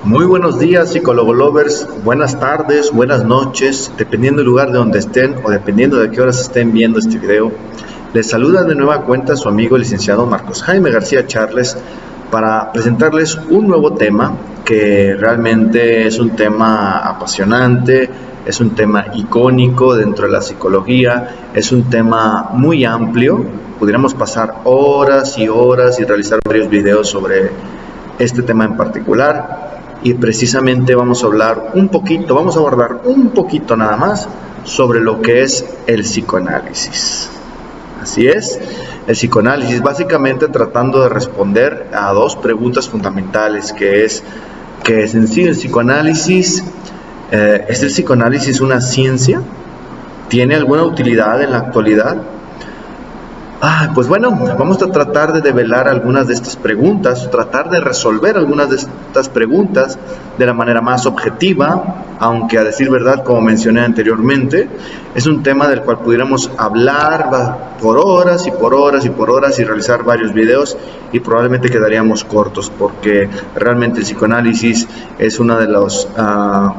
Muy buenos días, psicólogo lovers. Buenas tardes, buenas noches, dependiendo del lugar de donde estén o dependiendo de qué horas estén viendo este video. Les saluda de nueva cuenta su amigo el licenciado Marcos Jaime García Charles para presentarles un nuevo tema que realmente es un tema apasionante, es un tema icónico dentro de la psicología, es un tema muy amplio. Pudiéramos pasar horas y horas y realizar varios videos sobre este tema en particular. Y precisamente vamos a abordar un poquito nada más sobre lo que es el psicoanálisis. Así es, el psicoanálisis básicamente tratando de responder a dos preguntas fundamentales, que es en sí el psicoanálisis. ¿Es el psicoanálisis una ciencia? ¿Tiene alguna utilidad en la actualidad? Pues bueno, vamos a tratar de develar algunas de estas preguntas, tratar de resolver algunas de estas preguntas de la manera más objetiva, aunque a decir verdad, como mencioné anteriormente, es un tema del cual pudiéramos hablar por horas y por horas y por horas y realizar varios videos y probablemente quedaríamos cortos, porque realmente el psicoanálisis es una de las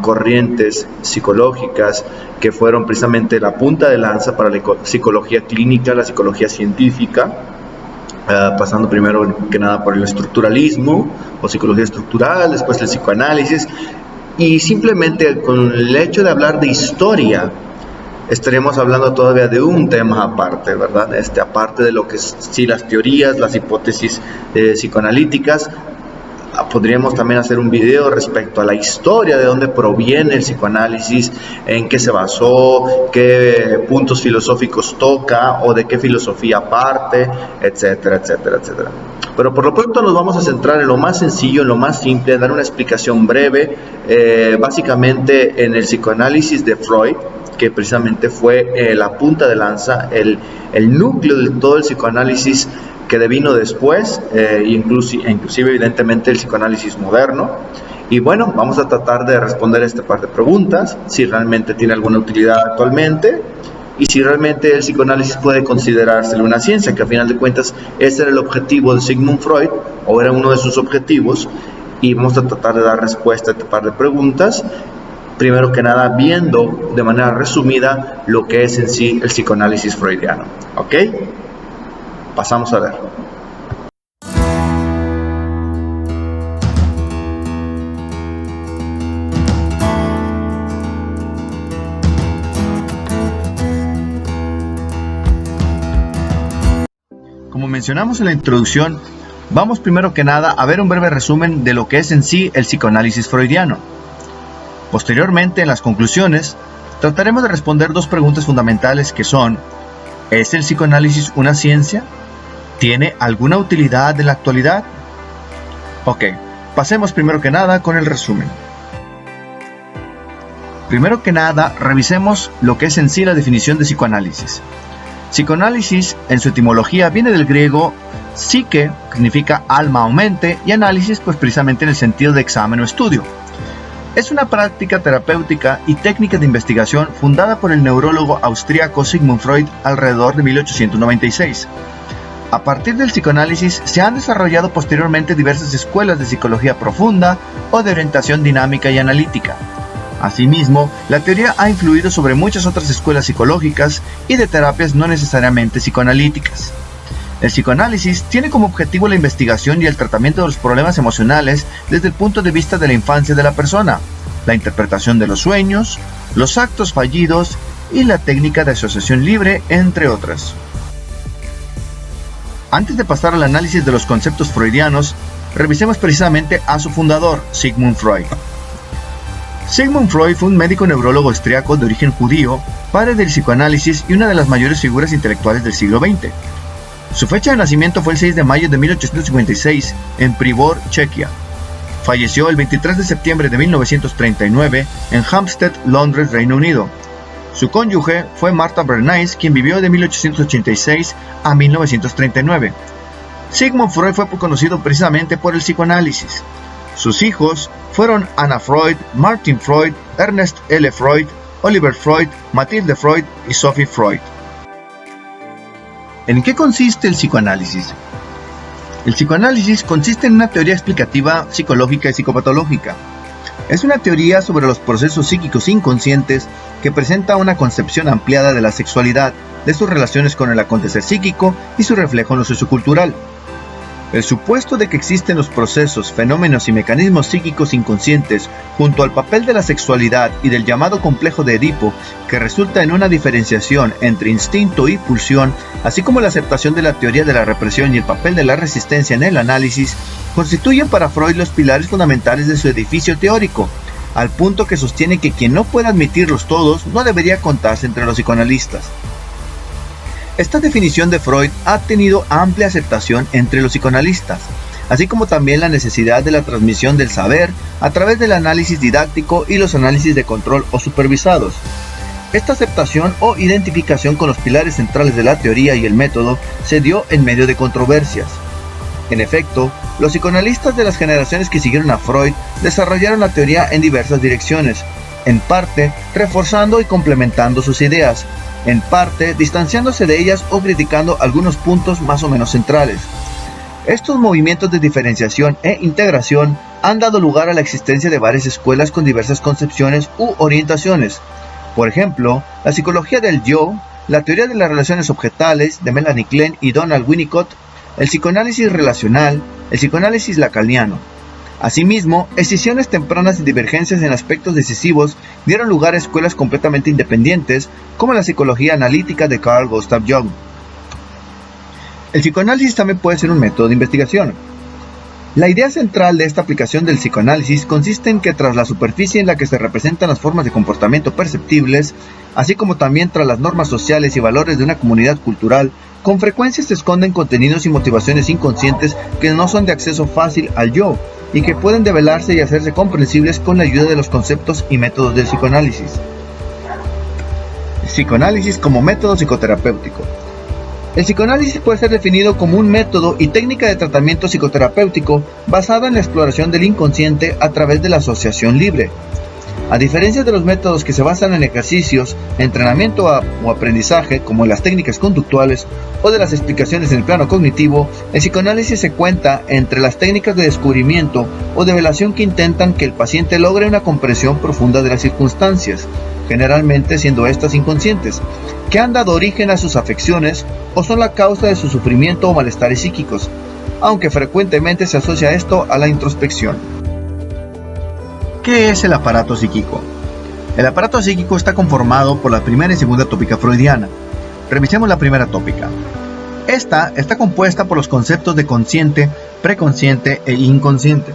corrientes psicológicas que fueron precisamente la punta de lanza para la psicología clínica, la psicología científica, pasando primero que nada por el estructuralismo o psicología estructural, después el psicoanálisis, y simplemente con el hecho de hablar de historia estaríamos hablando todavía de un tema aparte, ¿verdad? Aparte de lo que sí las teorías, las hipótesis psicoanalíticas. Podríamos también hacer un video respecto a la historia, de dónde proviene el psicoanálisis, en qué se basó, qué puntos filosóficos toca o de qué filosofía parte, etcétera, etcétera, etcétera. Pero por lo pronto nos vamos a centrar en lo más sencillo, en lo más simple, dar una explicación breve, básicamente en el psicoanálisis de Freud, que precisamente fue la punta de lanza, el núcleo de todo el psicoanálisis que devino después, inclusive evidentemente el psicoanálisis moderno. Y bueno, vamos a tratar de responder este par de preguntas, si realmente tiene alguna utilidad actualmente y si realmente el psicoanálisis puede considerarse una ciencia, que a final de cuentas ese era el objetivo de Sigmund Freud, o era uno de sus objetivos, y vamos a tratar de dar respuesta a este par de preguntas, primero que nada viendo de manera resumida lo que es en sí el psicoanálisis freudiano. ¿Ok? Pasamos a ver. Como mencionamos en la introducción, vamos primero que nada a ver un breve resumen de lo que es en sí el psicoanálisis freudiano. Posteriormente, en las conclusiones, trataremos de responder dos preguntas fundamentales que son: ¿es el psicoanálisis una ciencia? ¿Tiene alguna utilidad en la actualidad? Ok, pasemos primero que nada con el resumen. Primero que nada, revisemos lo que es en sí la definición de psicoanálisis. Psicoanálisis, en su etimología, viene del griego psique, que significa alma o mente, y análisis, pues precisamente en el sentido de examen o estudio. Es una práctica terapéutica y técnica de investigación fundada por el neurólogo austríaco Sigmund Freud alrededor de 1896. A partir del psicoanálisis se han desarrollado posteriormente diversas escuelas de psicología profunda o de orientación dinámica y analítica. Asimismo, la teoría ha influido sobre muchas otras escuelas psicológicas y de terapias no necesariamente psicoanalíticas. El psicoanálisis tiene como objetivo la investigación y el tratamiento de los problemas emocionales desde el punto de vista de la infancia de la persona, la interpretación de los sueños, los actos fallidos y la técnica de asociación libre, entre otras. Antes de pasar al análisis de los conceptos freudianos, revisemos precisamente a su fundador, Sigmund Freud. Sigmund Freud fue un médico neurólogo austríaco de origen judío, padre del psicoanálisis y una de las mayores figuras intelectuales del siglo XX. Su fecha de nacimiento fue el 6 de mayo de 1856 en Pribor, Chequia. Falleció el 23 de septiembre de 1939 en Hampstead, Londres, Reino Unido. Su cónyuge fue Martha Bernays, quien vivió de 1886 a 1939. Sigmund Freud fue conocido precisamente por el psicoanálisis. Sus hijos fueron Anna Freud, Martin Freud, Ernest L. Freud, Oliver Freud, Mathilde Freud y Sophie Freud. ¿En qué consiste el psicoanálisis? El psicoanálisis consiste en una teoría explicativa psicológica y psicopatológica. Es una teoría sobre los procesos psíquicos inconscientes que presenta una concepción ampliada de la sexualidad, de sus relaciones con el acontecer psíquico y su reflejo en lo sociocultural. El supuesto de que existen los procesos, fenómenos y mecanismos psíquicos inconscientes junto al papel de la sexualidad y del llamado complejo de Edipo, que resulta en una diferenciación entre instinto y pulsión, así como la aceptación de la teoría de la represión y el papel de la resistencia en el análisis, constituyen para Freud los pilares fundamentales de su edificio teórico, al punto que sostiene que quien no pueda admitirlos todos no debería contarse entre los psicoanalistas. Esta definición de Freud ha tenido amplia aceptación entre los psicoanalistas, así como también la necesidad de la transmisión del saber a través del análisis didáctico y los análisis de control o supervisados. Esta aceptación o identificación con los pilares centrales de la teoría y el método se dio en medio de controversias. En efecto, los psicoanalistas de las generaciones que siguieron a Freud desarrollaron la teoría en diversas direcciones, en parte reforzando y complementando sus ideas, en parte distanciándose de ellas o criticando algunos puntos más o menos centrales. Estos movimientos de diferenciación e integración han dado lugar a la existencia de varias escuelas con diversas concepciones u orientaciones. Por ejemplo, la psicología del yo, la teoría de las relaciones objetales de Melanie Klein y Donald Winnicott, el psicoanálisis relacional, el psicoanálisis lacaniano. Asimismo, escisiones tempranas y divergencias en aspectos decisivos dieron lugar a escuelas completamente independientes, como la psicología analítica de Carl Gustav Jung. El psicoanálisis también puede ser un método de investigación. La idea central de esta aplicación del psicoanálisis consiste en que tras la superficie en la que se representan las formas de comportamiento perceptibles, así como también tras las normas sociales y valores de una comunidad cultural, con frecuencia se esconden contenidos y motivaciones inconscientes que no son de acceso fácil al yo, y que pueden develarse y hacerse comprensibles con la ayuda de los conceptos y métodos del psicoanálisis. Psicoanálisis como método psicoterapéutico. El psicoanálisis puede ser definido como un método y técnica de tratamiento psicoterapéutico basada en la exploración del inconsciente a través de la asociación libre. A diferencia de los métodos que se basan en ejercicios, entrenamiento o aprendizaje, como las técnicas conductuales o de las explicaciones en el plano cognitivo, el psicoanálisis se cuenta entre las técnicas de descubrimiento o develación que intentan que el paciente logre una comprensión profunda de las circunstancias, generalmente siendo estas inconscientes, que han dado origen a sus afecciones o son la causa de su sufrimiento o malestares psíquicos, aunque frecuentemente se asocia esto a la introspección. ¿Qué es el aparato psíquico? El aparato psíquico está conformado por la primera y segunda tópica freudiana. Revisemos la primera tópica. Esta está compuesta por los conceptos de consciente, preconsciente e inconsciente.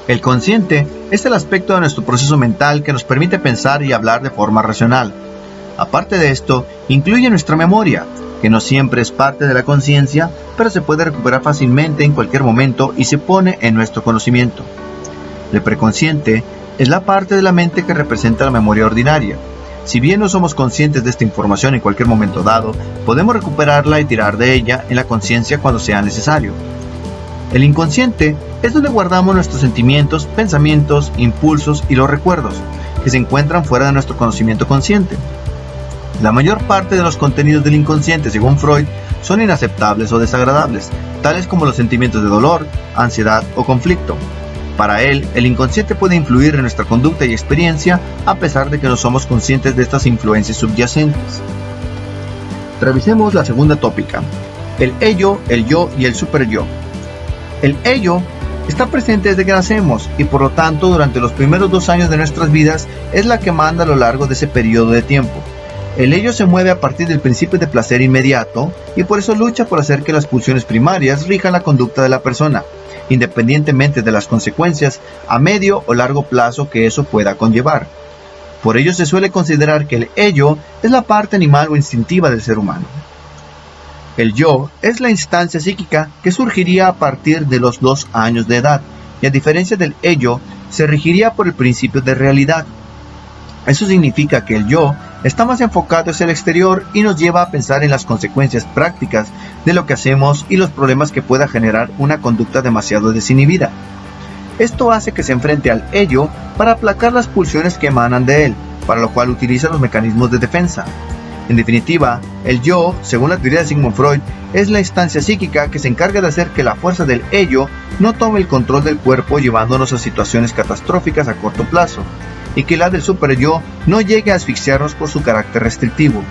El consciente es el aspecto de nuestro proceso mental que nos permite pensar y hablar de forma racional. Aparte de esto, incluye nuestra memoria, que no siempre es parte de la conciencia, pero se puede recuperar fácilmente en cualquier momento y se pone en nuestro conocimiento. El preconsciente es la parte de la mente que representa la memoria ordinaria. Si bien no somos conscientes de esta información en cualquier momento dado, podemos recuperarla y tirar de ella en la conciencia cuando sea necesario. El inconsciente es donde guardamos nuestros sentimientos, pensamientos, impulsos y los recuerdos, que se encuentran fuera de nuestro conocimiento consciente. La mayor parte de los contenidos del inconsciente, según Freud, son inaceptables o desagradables, tales como los sentimientos de dolor, ansiedad o conflicto. Para él, el inconsciente puede influir en nuestra conducta y experiencia a pesar de que no somos conscientes de estas influencias subyacentes. Revisemos la segunda tópica, el ello, el yo y el superyo. El ello está presente desde que nacemos y por lo tanto durante los primeros 2 años de nuestras vidas es la que manda a lo largo de ese periodo de tiempo. El ello se mueve a partir del principio de placer inmediato y por eso lucha por hacer que las pulsiones primarias rijan la conducta de la persona, independientemente de las consecuencias a medio o largo plazo que eso pueda conllevar. Por ello se suele considerar que el ello es la parte animal o instintiva del ser humano. El yo es la instancia psíquica que surgiría a partir de los 2 años de edad y a diferencia del ello se regiría por el principio de realidad. Eso significa que el yo está más enfocado hacia el exterior y nos lleva a pensar en las consecuencias prácticas de lo que hacemos y los problemas que pueda generar una conducta demasiado desinhibida. Esto hace que se enfrente al ello para aplacar las pulsiones que emanan de él, para lo cual utiliza los mecanismos de defensa. En definitiva, el yo, según la teoría de Sigmund Freud, es la instancia psíquica que se encarga de hacer que la fuerza del ello no tome el control del cuerpo llevándonos a situaciones catastróficas a corto plazo, y que la del superyo no llegue a asfixiarnos por su carácter restrictivo.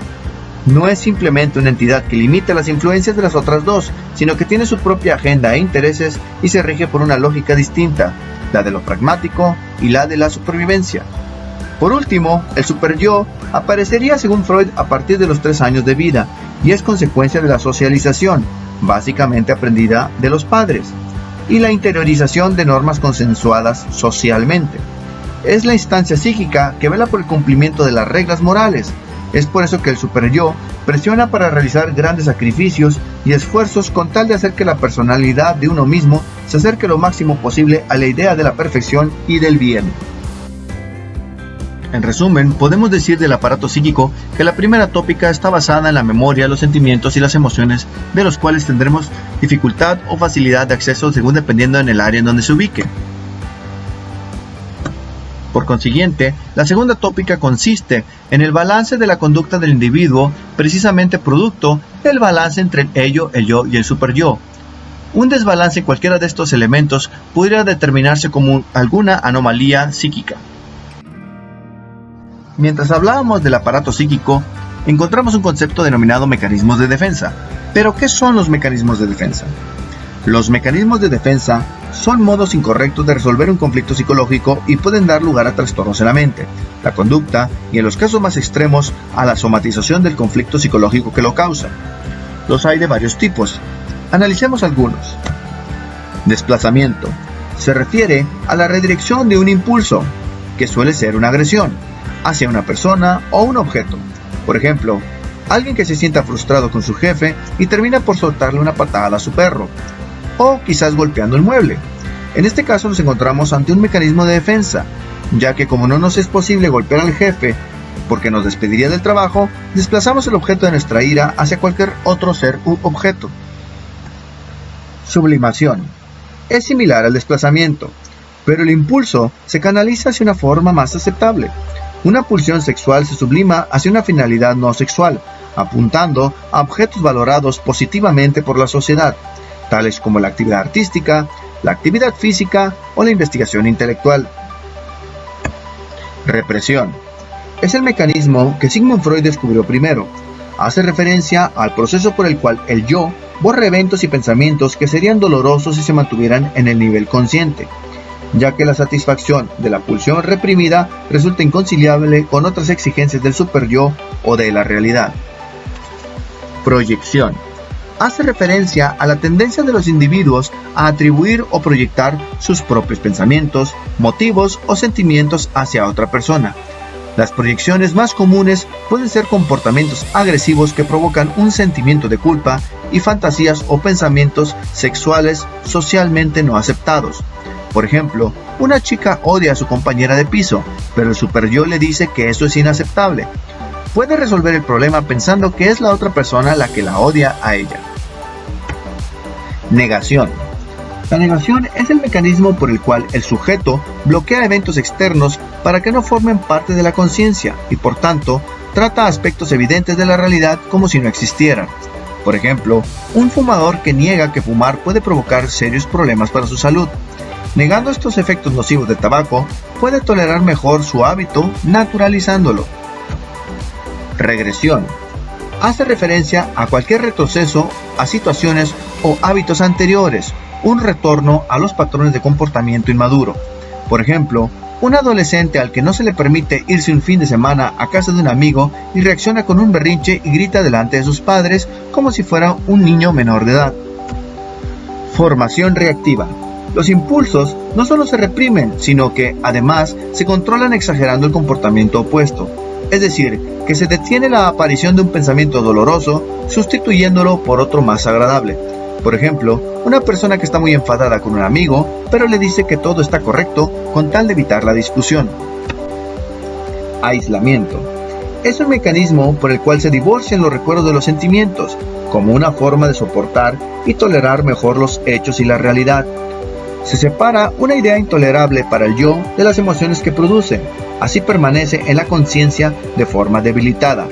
No es simplemente una entidad que limita las influencias de las otras dos, sino que tiene su propia agenda e intereses y se rige por una lógica distinta, la de lo pragmático y la de la supervivencia. Por último, el superyo aparecería según Freud a partir de los 3 años de vida y es consecuencia de la socialización, básicamente aprendida de los padres, y la interiorización de normas consensuadas socialmente. Es la instancia psíquica que vela por el cumplimiento de las reglas morales. Es por eso que el superyo presiona para realizar grandes sacrificios y esfuerzos con tal de hacer que la personalidad de uno mismo se acerque lo máximo posible a la idea de la perfección y del bien. En resumen, podemos decir del aparato psíquico que la primera tópica está basada en la memoria, los sentimientos y las emociones, de los cuales tendremos dificultad o facilidad de acceso según dependiendo en el área en donde se ubique. Por consiguiente, la segunda tópica consiste en el balance de la conducta del individuo, precisamente producto del balance entre el ello, el yo y el superyo. Un desbalance en cualquiera de estos elementos podría determinarse como alguna anomalía psíquica. Mientras hablábamos del aparato psíquico, encontramos un concepto denominado mecanismos de defensa. ¿Pero qué son los mecanismos de defensa? Los mecanismos de defensa son modos incorrectos de resolver un conflicto psicológico y pueden dar lugar a trastornos en la mente, la conducta y en los casos más extremos a la somatización del conflicto psicológico que lo causa. Los hay de varios tipos. Analicemos algunos. Desplazamiento. Se refiere a la redirección de un impulso, que suele ser una agresión, hacia una persona o un objeto. Por ejemplo, alguien que se sienta frustrado con su jefe y termina por soltarle una patada a su perro, o quizás golpeando el mueble. En este caso nos encontramos ante un mecanismo de defensa, ya que como no nos es posible golpear al jefe porque nos despediría del trabajo, desplazamos el objeto de nuestra ira hacia cualquier otro ser u objeto. Sublimación. Es similar al desplazamiento, pero el impulso se canaliza hacia una forma más aceptable. Una pulsión sexual se sublima hacia una finalidad no sexual, apuntando a objetos valorados positivamente por la sociedad, tales como la actividad artística, la actividad física o la investigación intelectual. Represión. Es el mecanismo que Sigmund Freud descubrió primero. Hace referencia al proceso por el cual el yo borra eventos y pensamientos que serían dolorosos si se mantuvieran en el nivel consciente, ya que la satisfacción de la pulsión reprimida resulta inconciliable con otras exigencias del superyo o de la realidad. Proyección. Hace referencia a la tendencia de los individuos a atribuir o proyectar sus propios pensamientos, motivos o sentimientos hacia otra persona. Las proyecciones más comunes pueden ser comportamientos agresivos que provocan un sentimiento de culpa y fantasías o pensamientos sexuales socialmente no aceptados. Por ejemplo, una chica odia a su compañera de piso, pero el superyo le dice que eso es inaceptable. Puede resolver el problema pensando que es la otra persona la que la odia a ella. Negación. La negación es el mecanismo por el cual el sujeto bloquea eventos externos para que no formen parte de la conciencia y por tanto trata aspectos evidentes de la realidad como si no existieran. Por ejemplo, un fumador que niega que fumar puede provocar serios problemas para su salud. Negando estos efectos nocivos del tabaco, puede tolerar mejor su hábito naturalizándolo. Regresión. Hace referencia a cualquier retroceso a situaciones o hábitos anteriores, un retorno a los patrones de comportamiento inmaduro. Por ejemplo, un adolescente al que no se le permite irse un fin de semana a casa de un amigo y reacciona con un berrinche y grita delante de sus padres como si fuera un niño menor de edad. Formación reactiva. Los impulsos no solo se reprimen, sino que, además, se controlan exagerando el comportamiento opuesto. Es decir, que se detiene la aparición de un pensamiento doloroso, sustituyéndolo por otro más agradable. Por ejemplo, una persona que está muy enfadada con un amigo, pero le dice que todo está correcto con tal de evitar la discusión. Aislamiento. Es un mecanismo por el cual se divorcian los recuerdos de los sentimientos, como una forma de soportar y tolerar mejor los hechos y la realidad. Se separa una idea intolerable para el yo de las emociones que produce, así permanece en la conciencia de forma debilitada.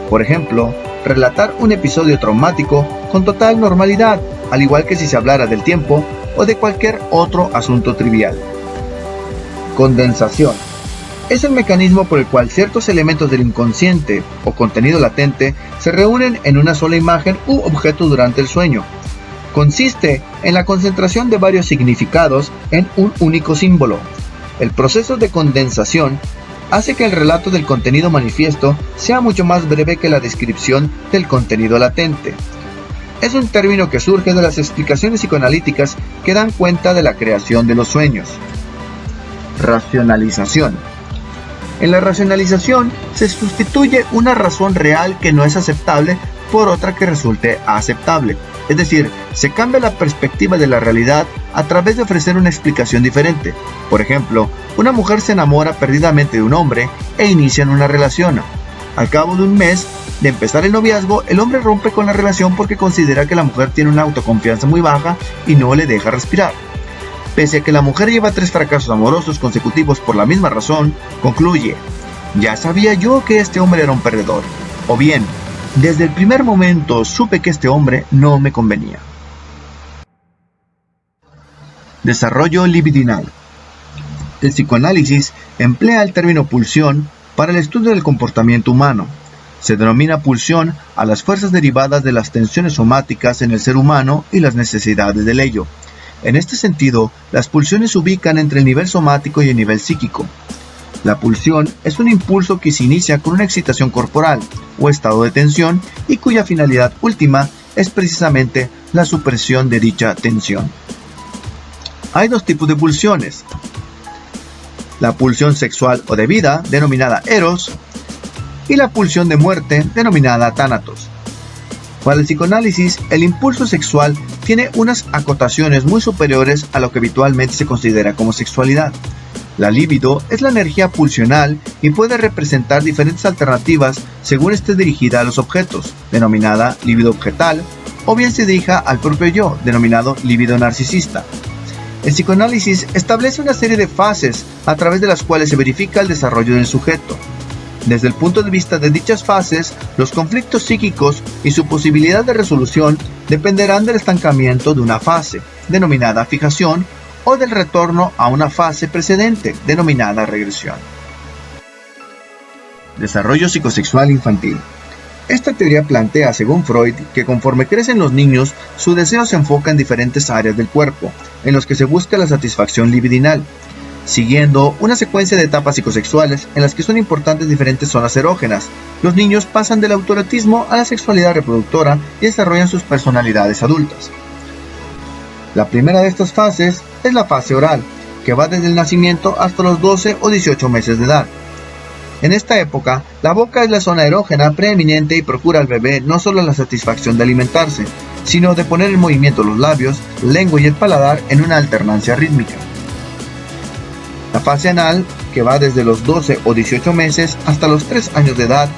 Por ejemplo, relatar un episodio traumático con total normalidad, al igual que si se hablara del tiempo o de cualquier otro asunto trivial. Condensación. Es el mecanismo por el cual ciertos elementos del inconsciente o contenido latente se reúnen en una sola imagen u objeto durante el sueño. Consiste en la concentración de varios significados en un único símbolo. El proceso de condensación hace que el relato del contenido manifiesto sea mucho más breve que la descripción del contenido latente. Es un término que surge de las explicaciones psicoanalíticas que dan cuenta de la creación de los sueños. Racionalización. En la racionalización se sustituye una razón real que no es aceptable por otra que resulte aceptable. Es decir, se cambia la perspectiva de la realidad a través de ofrecer una explicación diferente. Por ejemplo, una mujer se enamora perdidamente de un hombre e inician una relación. Al cabo de un mes de empezar el noviazgo, el hombre rompe con la relación porque considera que la mujer tiene una autoconfianza muy baja y no le deja respirar. Pese a que la mujer lleva 3 fracasos amorosos consecutivos por la misma razón, concluye: ya sabía yo que este hombre era un perdedor. O bien, desde el primer momento supe que este hombre no me convenía. Desarrollo libidinal. El psicoanálisis emplea el término pulsión para el estudio del comportamiento humano. Se denomina pulsión a las fuerzas derivadas de las tensiones somáticas en el ser humano y las necesidades del ello. En este sentido, las pulsiones se ubican entre el nivel somático y el nivel psíquico. La pulsión es un impulso que se inicia con una excitación corporal o estado de tensión y cuya finalidad última es precisamente la supresión de dicha tensión. Hay 2 tipos de pulsiones: la pulsión sexual o de vida, denominada eros, y la pulsión de muerte, denominada tánatos. Para el psicoanálisis, el impulso sexual tiene unas acotaciones muy superiores a lo que habitualmente se considera como sexualidad. La libido es la energía pulsional y puede representar diferentes alternativas según esté dirigida a los objetos, denominada libido objetal, o bien se dirija al propio yo, denominado libido narcisista. El psicoanálisis establece una serie de fases a través de las cuales se verifica el desarrollo del sujeto. Desde el punto de vista de dichas fases, los conflictos psíquicos y su posibilidad de resolución dependerán del estancamiento de una fase, denominada fijación, o del retorno a una fase precedente, denominada regresión. Desarrollo psicosexual infantil. Esta teoría plantea, según Freud, que conforme crecen los niños, su deseo se enfoca en diferentes áreas del cuerpo, en los que se busca la satisfacción libidinal, siguiendo una secuencia de etapas psicosexuales en las que son importantes diferentes zonas erógenas. Los niños pasan del autoerotismo a la sexualidad reproductora y desarrollan sus personalidades adultas. La primera de estas fases es la fase oral, que va desde el nacimiento hasta los 12 o 18 meses de edad. En esta época, la boca es la zona erógena preeminente y procura al bebé no solo la satisfacción de alimentarse, sino de poner en movimiento los labios, la lengua y el paladar en una alternancia rítmica. La fase anal, que va desde los 12 o 18 meses hasta los 3 años de edad,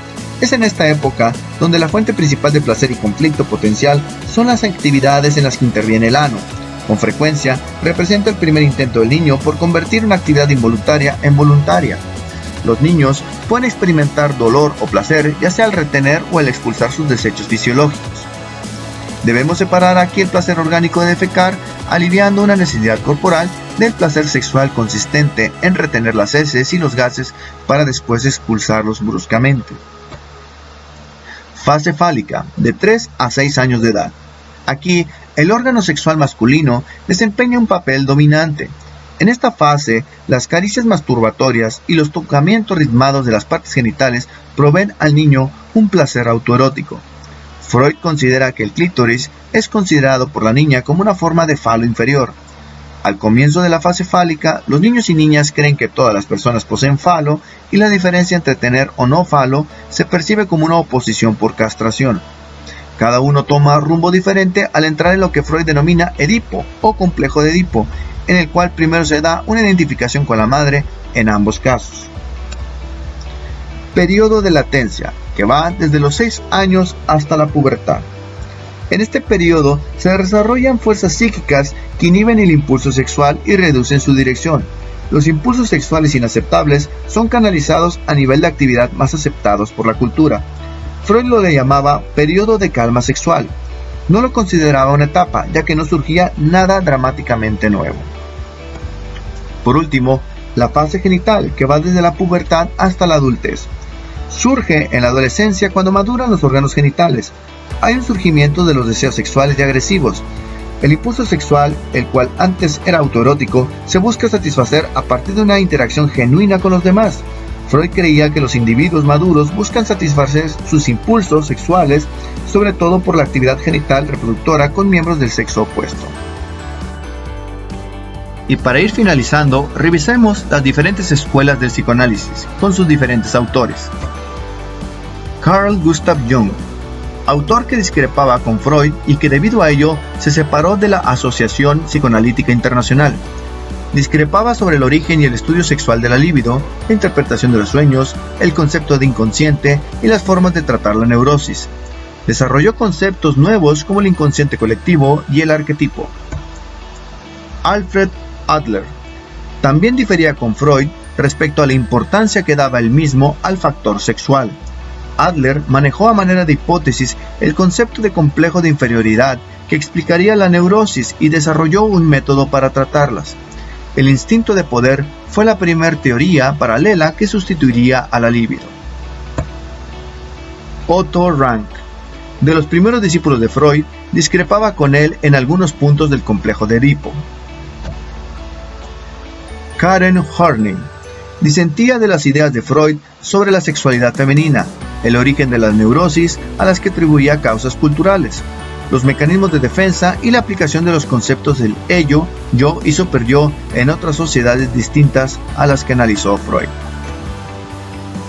es en esta época donde la fuente principal de placer y conflicto potencial son las actividades en las que interviene el ano. Con frecuencia, representa el primer intento del niño por convertir una actividad involuntaria en voluntaria. Los niños pueden experimentar dolor o placer, ya sea al retener o al expulsar sus desechos fisiológicos. Debemos separar aquí el placer orgánico de defecar, aliviando una necesidad corporal, del placer sexual consistente en retener las heces y los gases para después expulsarlos bruscamente. Fase fálica, de 3 a 6 años de edad. Aquí, el órgano sexual masculino desempeña un papel dominante. En esta fase, las caricias masturbatorias y los tocamientos ritmados de las partes genitales proveen al niño un placer autoerótico. Freud considera que el clítoris es considerado por la niña como una forma de falo inferior. Al comienzo de la fase fálica, los niños y niñas creen que todas las personas poseen falo y la diferencia entre tener o no falo se percibe como una oposición por castración. Cada uno toma rumbo diferente al entrar en lo que Freud denomina Edipo o complejo de Edipo, en el cual primero se da una identificación con la madre en ambos casos. Periodo de latencia, que va desde los 6 años hasta la pubertad. En este periodo se desarrollan fuerzas psíquicas que inhiben el impulso sexual y reducen su dirección. Los impulsos sexuales inaceptables son canalizados a nivel de actividad más aceptados por la cultura. Freud lo le llamaba periodo de calma sexual. No lo consideraba una etapa, ya que no surgía nada dramáticamente nuevo. Por último, la fase genital, que va desde la pubertad hasta la adultez. Surge en la adolescencia cuando maduran los órganos genitales. Hay un surgimiento de los deseos sexuales y agresivos. El impulso sexual, el cual antes era autoerótico, se busca satisfacer a partir de una interacción genuina con los demás. Freud creía que los individuos maduros buscan satisfacer sus impulsos sexuales, sobre todo por la actividad genital reproductora con miembros del sexo opuesto. Y para ir finalizando, revisemos las diferentes escuelas del psicoanálisis, con sus diferentes autores. Carl Gustav Jung, autor que discrepaba con Freud y que debido a ello se separó de la Asociación Psicoanalítica Internacional. Discrepaba sobre el origen y el estudio sexual de la libido, la interpretación de los sueños, el concepto de inconsciente y las formas de tratar la neurosis. Desarrolló conceptos nuevos como el inconsciente colectivo y el arquetipo. Alfred Adler también difería con Freud respecto a la importancia que daba él mismo al factor sexual. Adler manejó a manera de hipótesis el concepto de complejo de inferioridad que explicaría la neurosis y desarrolló un método para tratarlas. El instinto de poder fue la primera teoría paralela que sustituiría a la libido. Otto Rank, de los primeros discípulos de Freud, discrepaba con él en algunos puntos del complejo de Edipo. Karen Horney disentía de las ideas de Freud sobre la sexualidad femenina, el origen de las neurosis a las que atribuía causas culturales, los mecanismos de defensa y la aplicación de los conceptos del ello, yo y superyo en otras sociedades distintas a las que analizó Freud.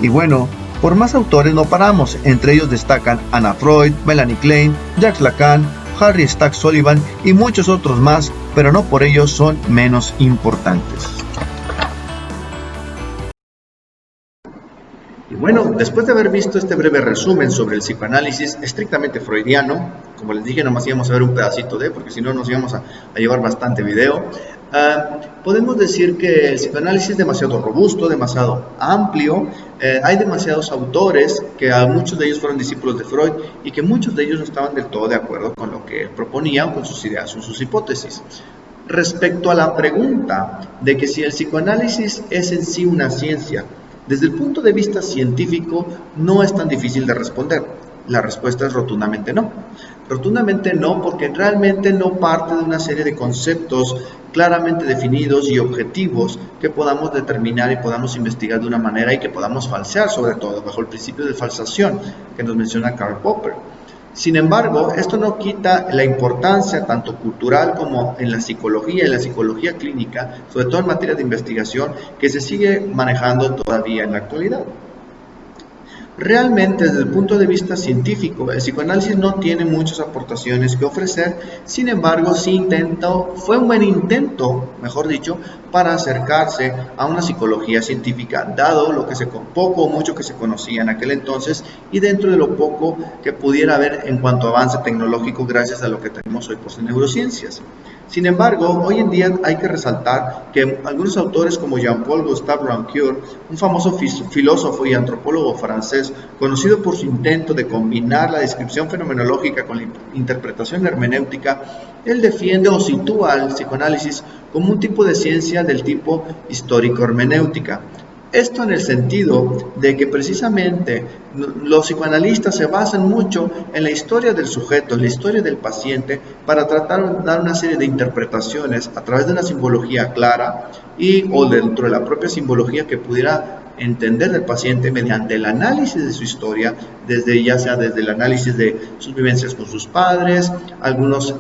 Y bueno, por más autores no paramos, entre ellos destacan Anna Freud, Melanie Klein, Jacques Lacan, Harry Stack Sullivan y muchos otros más, pero no por ello son menos importantes. Y bueno, después de haber visto este breve resumen sobre el psicoanálisis estrictamente freudiano, como les dije, nomás íbamos a ver un pedacito porque si no nos íbamos a llevar bastante video, podemos decir que el psicoanálisis es demasiado robusto, demasiado amplio, hay demasiados autores, que muchos de ellos fueron discípulos de Freud y que muchos de ellos no estaban del todo de acuerdo con lo que él proponía o con sus ideas o sus hipótesis. Respecto a la pregunta de que si el psicoanálisis es en sí una ciencia, desde el punto de vista científico no es tan difícil de responder. La respuesta es rotundamente no. Rotundamente no, porque realmente no parte de una serie de conceptos claramente definidos y objetivos que podamos determinar y podamos investigar de una manera y que podamos falsear, sobre todo bajo el principio de falsación que nos menciona Karl Popper. Sin embargo, esto no quita la importancia tanto cultural como en la psicología clínica, sobre todo en materia de investigación, que se sigue manejando todavía en la actualidad. Realmente, desde el punto de vista científico, el psicoanálisis no tiene muchas aportaciones que ofrecer, sin embargo, fue un buen intento, mejor dicho, para acercarse a una psicología científica, dado lo que poco o mucho que se conocía en aquel entonces y dentro de lo poco que pudiera haber en cuanto a avance tecnológico gracias a lo que tenemos hoy en neurociencias. Sin embargo, hoy en día hay que resaltar que algunos autores como Jean-Paul Gustave Rancourt, un famoso filósofo y antropólogo francés, conocido por su intento de combinar la descripción fenomenológica con la interpretación hermenéutica, él defiende o sitúa al psicoanálisis como un tipo de ciencia del tipo histórico-hermenéutica. Esto en el sentido de que precisamente los psicoanalistas se basan mucho en la historia del sujeto, en la historia del paciente, para tratar de dar una serie de interpretaciones a través de una simbología clara o dentro de la propia simbología que pudiera entender del paciente mediante el análisis de su historia, ya sea desde el análisis de sus vivencias con sus padres, algunos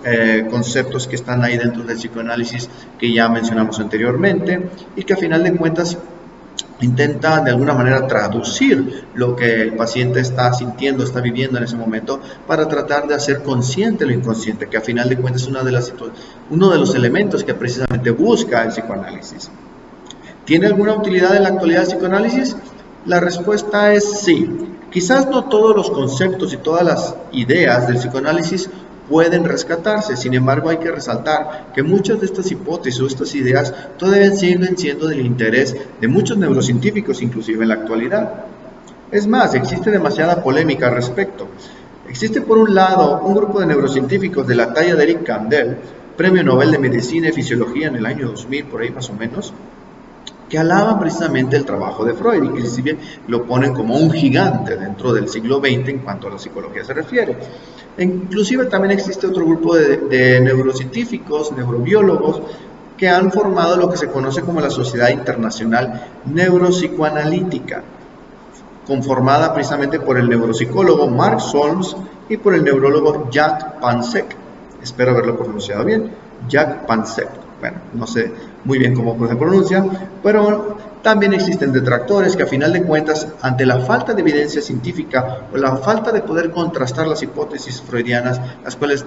conceptos que están ahí dentro del psicoanálisis que ya mencionamos anteriormente y que a final de cuentas intenta de alguna manera traducir lo que el paciente está sintiendo, está viviendo en ese momento para tratar de hacer consciente lo inconsciente, que a final de cuentas es uno de los elementos que precisamente busca el psicoanálisis. ¿Tiene alguna utilidad en la actualidad el psicoanálisis? La respuesta es sí. Quizás no todos los conceptos y todas las ideas del psicoanálisis pueden rescatarse, sin embargo hay que resaltar que muchas de estas hipótesis o estas ideas todavía siguen siendo del interés de muchos neurocientíficos, inclusive en la actualidad. Es más, existe demasiada polémica al respecto. Existe por un lado un grupo de neurocientíficos de la talla de Eric Kandel, Premio Nobel de Medicina y Fisiología en el año 2000, por ahí más o menos, que alaban precisamente el trabajo de Freud y que si bien lo ponen como un gigante dentro del siglo XX en cuanto a la psicología se refiere. Inclusive también existe otro grupo de neurocientíficos, neurobiólogos, que han formado lo que se conoce como la Sociedad Internacional Neuropsicoanalítica, conformada precisamente por el neuropsicólogo Mark Solms y por el neurólogo Jack Pansek. Espero haberlo pronunciado bien, Jack Pansek. Bueno, no sé muy bien cómo se pronuncia, pero también existen detractores que a final de cuentas, ante la falta de evidencia científica o la falta de poder contrastar las hipótesis freudianas, las cuales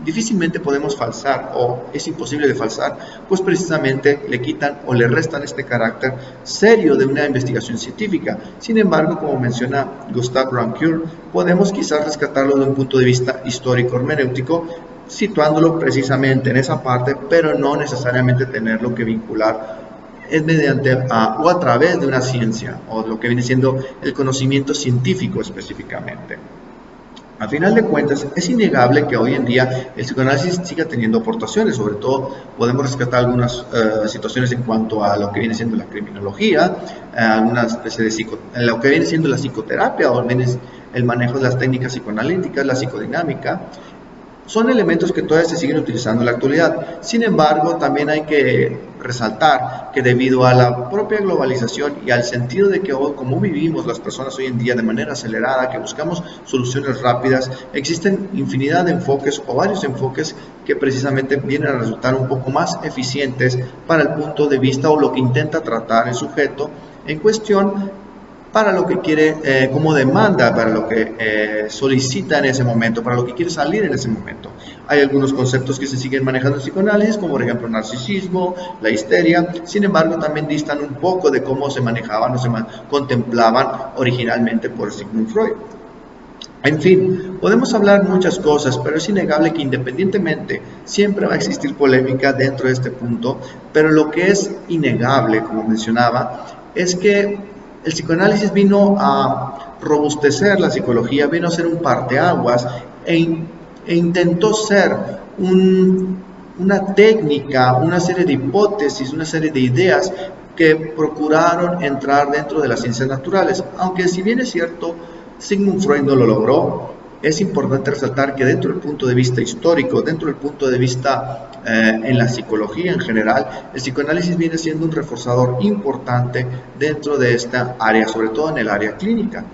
difícilmente podemos falsar o es imposible de falsar, pues precisamente le quitan o le restan este carácter serio de una investigación científica. Sin embargo, como menciona Gustave Rancourt, podemos quizás rescatarlo de un punto de vista histórico hermenéutico, situándolo precisamente en esa parte, pero no necesariamente tenerlo que vincular es mediante o a través de una ciencia o lo que viene siendo el conocimiento científico específicamente. A final de cuentas, es innegable que hoy en día el psicoanálisis siga teniendo aportaciones, sobre todo podemos rescatar algunas situaciones en cuanto a lo que viene siendo la criminología, alguna especie de lo que viene siendo la psicoterapia o al menos el manejo de las técnicas psicoanalíticas, la psicodinámica. Son elementos que todavía se siguen utilizando en la actualidad. Sin embargo, también hay que resaltar que debido a la propia globalización y al sentido de que hoy, como vivimos las personas hoy en día de manera acelerada, que buscamos soluciones rápidas, existen infinidad de enfoques o varios enfoques que precisamente vienen a resultar un poco más eficientes para el punto de vista o lo que intenta tratar el sujeto en cuestión, para lo que quiere, como demanda, para lo que solicita en ese momento, para lo que quiere salir en ese momento. Hay algunos conceptos que se siguen manejando en psicoanálisis, como por ejemplo el narcisismo, la histeria, sin embargo también distan un poco de cómo se manejaban o se contemplaban originalmente por Sigmund Freud. En fin, podemos hablar muchas cosas, pero es innegable que independientemente siempre va a existir polémica dentro de este punto, pero lo que es innegable, como mencionaba, es que el psicoanálisis vino a robustecer la psicología, vino a ser un parteaguas e intentó ser una técnica, una serie de hipótesis, una serie de ideas que procuraron entrar dentro de las ciencias naturales. Aunque si bien es cierto, Sigmund Freud no lo logró, es importante resaltar que dentro del punto de vista histórico, dentro del punto de vista en la psicología en general, el psicoanálisis viene siendo un reforzador importante dentro de esta área, sobre todo en el área clínica.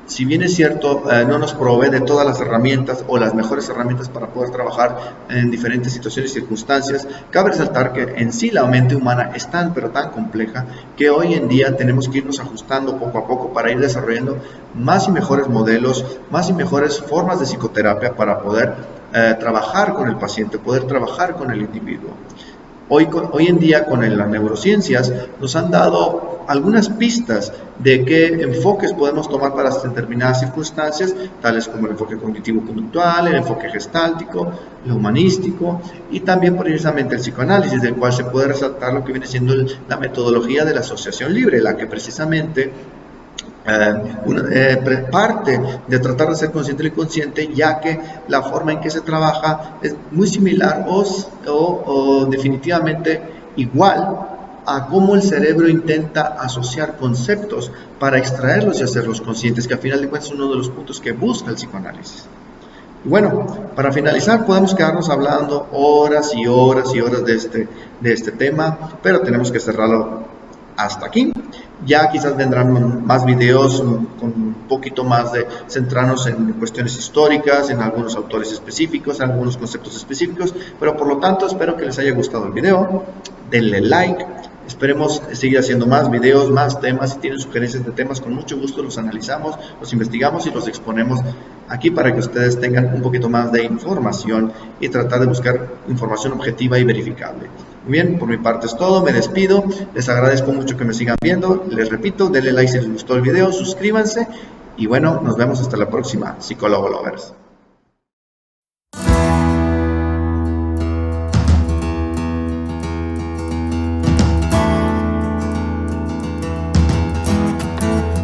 Si bien es cierto, no nos provee de todas las herramientas o las mejores herramientas para poder trabajar en diferentes situaciones y circunstancias, cabe resaltar que en sí la mente humana es tan pero tan compleja que hoy en día tenemos que irnos ajustando poco a poco para ir desarrollando más y mejores modelos, más y mejores formas de psicoterapia para poder trabajar con el paciente, poder trabajar con el individuo. Hoy en día con las neurociencias nos han dado algunas pistas de qué enfoques podemos tomar para determinadas circunstancias, tales como el enfoque cognitivo-conductual, el enfoque gestáltico, el humanístico y también precisamente el psicoanálisis, del cual se puede resaltar lo que viene siendo la metodología de la asociación libre, la que precisamente parte de tratar de ser consciente del inconsciente, ya que la forma en que se trabaja es muy similar o definitivamente igual a cómo el cerebro intenta asociar conceptos para extraerlos y hacerlos conscientes, que al final de cuentas es uno de los puntos que busca el psicoanálisis. Y bueno, para finalizar podemos quedarnos hablando horas y horas y horas de este tema, pero tenemos que cerrarlo hasta aquí. Ya quizás vendrán más videos con un poquito más de centrarnos en cuestiones históricas, en algunos autores específicos, en algunos conceptos específicos, pero por lo tanto espero que les haya gustado el video. Denle like, esperemos seguir haciendo más videos, más temas. Si tienen sugerencias de temas, con mucho gusto los analizamos, los investigamos y los exponemos aquí para que ustedes tengan un poquito más de información y tratar de buscar información objetiva y verificable. Muy bien, por mi parte es todo, me despido, les agradezco mucho que me sigan viendo, les repito, denle like si les gustó el video, suscríbanse y bueno, nos vemos hasta la próxima, Psicólogo Lovers.